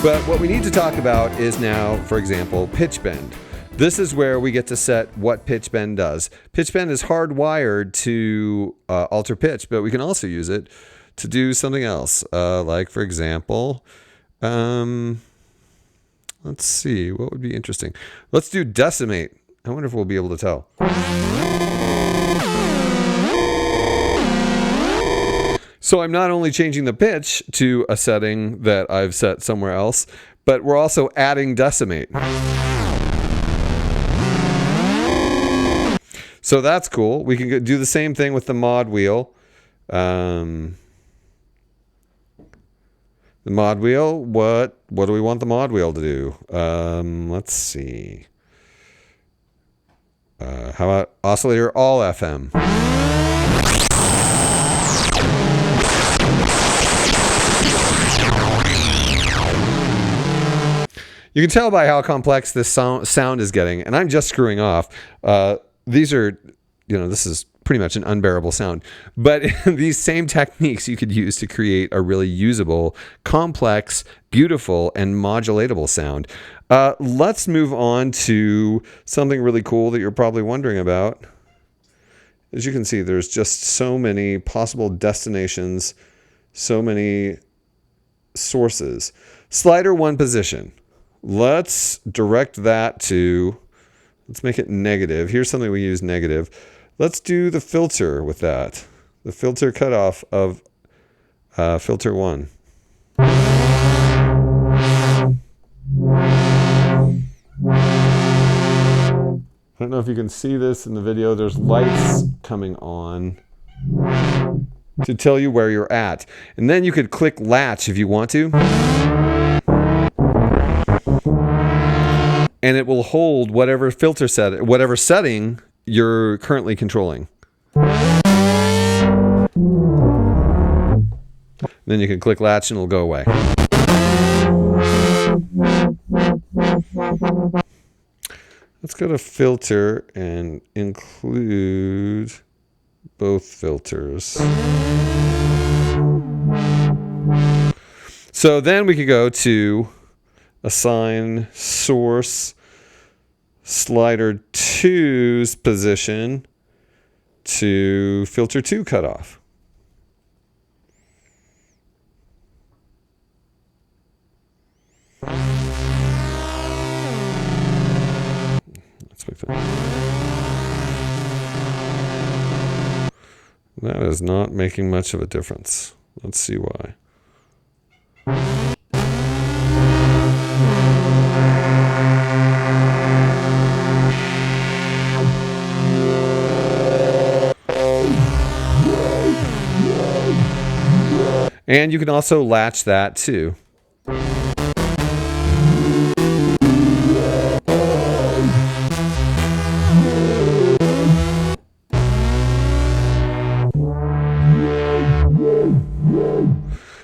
But what we need to talk about is now, for example, pitch bend. This is where we get to set what pitch bend does. Pitch bend is hardwired to alter pitch, but we can also use it to do something else. Like, for example, let's see, what would be interesting? Let's do decimate. I wonder if we'll be able to tell. So I'm not only changing the pitch to a setting that I've set somewhere else, but we're also adding decimate. So that's cool. We can do the same thing with the mod wheel. The mod wheel, what do we want the mod wheel to do? Let's see. How about oscillator all FM? You can tell by how complex this sound is getting, and I'm just screwing off. These are, this is pretty much an unbearable sound. But these same techniques you could use to create a really usable, complex, beautiful, and modulatable sound. Let's move on to something really cool that you're probably wondering about. As you can see, there's just so many possible destinations, so many sources. Slider 1 position. Let's direct that to, let's make it negative. Here's something we use negative. Let's do the filter with that. The filter cutoff of filter 1. I don't know if you can see this in the video. There's lights coming on to tell you where you're at. And then you could click latch if you want to. And it will hold whatever filter set, whatever setting you're currently controlling. Then you can click latch and it'll go away. Let's go to filter and include both filters. So then we could go to assign source slider 2's position to filter 2 cutoff. Let's make that. That is not making much of a difference. Let's see why. And you can also latch that too.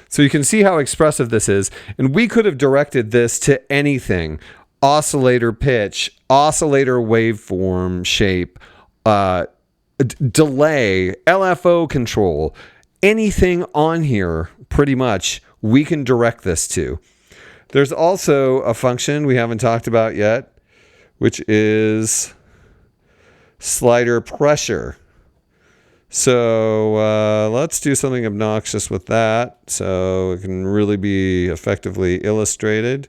So you can see how expressive this is. And we could have directed this to anything. Oscillator pitch, oscillator waveform shape, delay, LFO control. Anything on here, pretty much, we can direct this to. There's also a function we haven't talked about yet, which is slider pressure. So let's do something obnoxious with that so it can really be effectively illustrated.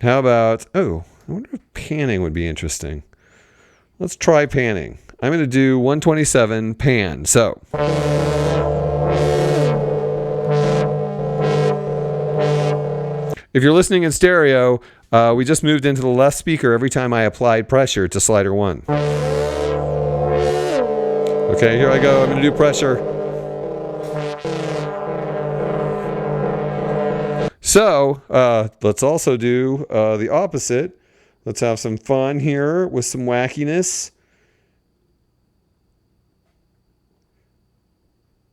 How about, I wonder if panning would be interesting. Let's try panning. I'm going to do 127 pan. So if you're listening in stereo, we just moved into the left speaker every time I applied pressure to slider 1. Okay, here I go. I'm going to do pressure. So let's also do the opposite. Let's have some fun here with some wackiness.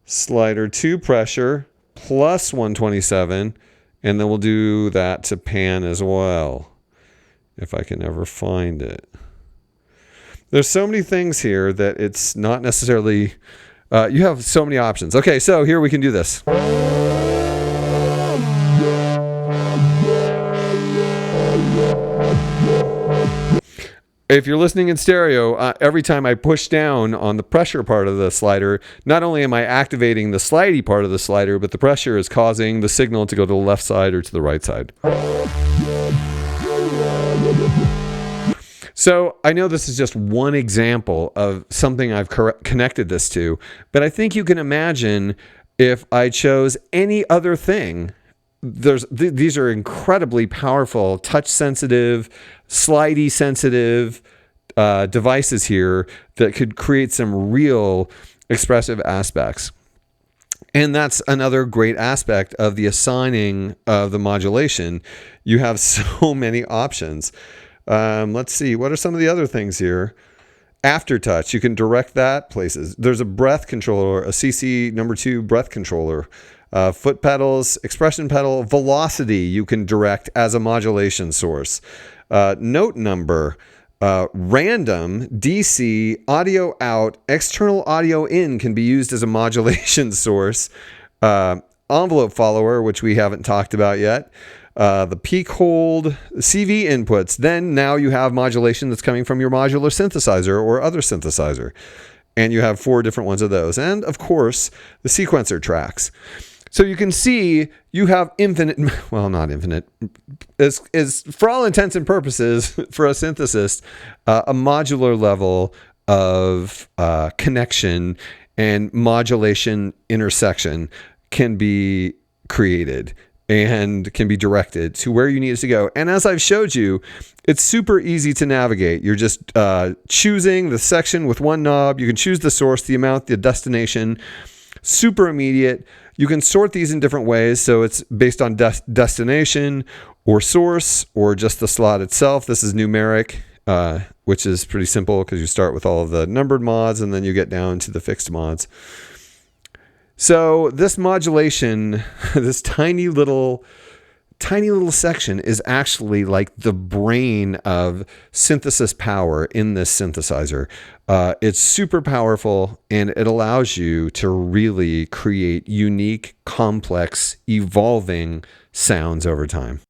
Slider 2 pressure plus 127. And then we'll do that to pan as well, if I can ever find it. There's so many things here that it's not necessarily, you have so many options. Okay, so here we can do this. If you're listening in stereo, every time I push down on the pressure part of the slider, not only am I activating the slidey part of the slider, but the pressure is causing the signal to go to the left side or to the right side. So I know this is just one example of something I've connected this to, but I think you can imagine if I chose any other thing. These are incredibly powerful, touch-sensitive, slidey-sensitive devices here that could create some real expressive aspects. And that's another great aspect of the assigning of the modulation. You have so many options. Let's see, what are some of the other things here? Aftertouch, you can direct that places. There's a breath controller, a CC number 2 breath controller. Foot pedals, expression pedal, velocity you can direct as a modulation source. Note number, random, DC, audio out, external audio in can be used as a modulation source. Envelope follower, which we haven't talked about yet. The peak hold, CV inputs. Then now you have modulation that's coming from your modular synthesizer or other synthesizer. And you have 4 different ones of those. And of course, the sequencer tracks. So you can see you have infinite, well, not infinite, is for all intents and purposes for a synthesist, a modular level of connection and modulation intersection can be created and can be directed to where you need it to go. And as I've showed you, it's super easy to navigate. You're just choosing the section with one knob. You can choose the source, the amount, the destination. Super immediate. You can sort these in different ways. So it's based on destination or source or just the slot itself. This is numeric, which is pretty simple because you start with all of the numbered mods and then you get down to the fixed mods. So this modulation, this tiny little section is actually like the brain of synthesis power in this synthesizer. It's super powerful and it allows you to really create unique, complex, evolving sounds over time.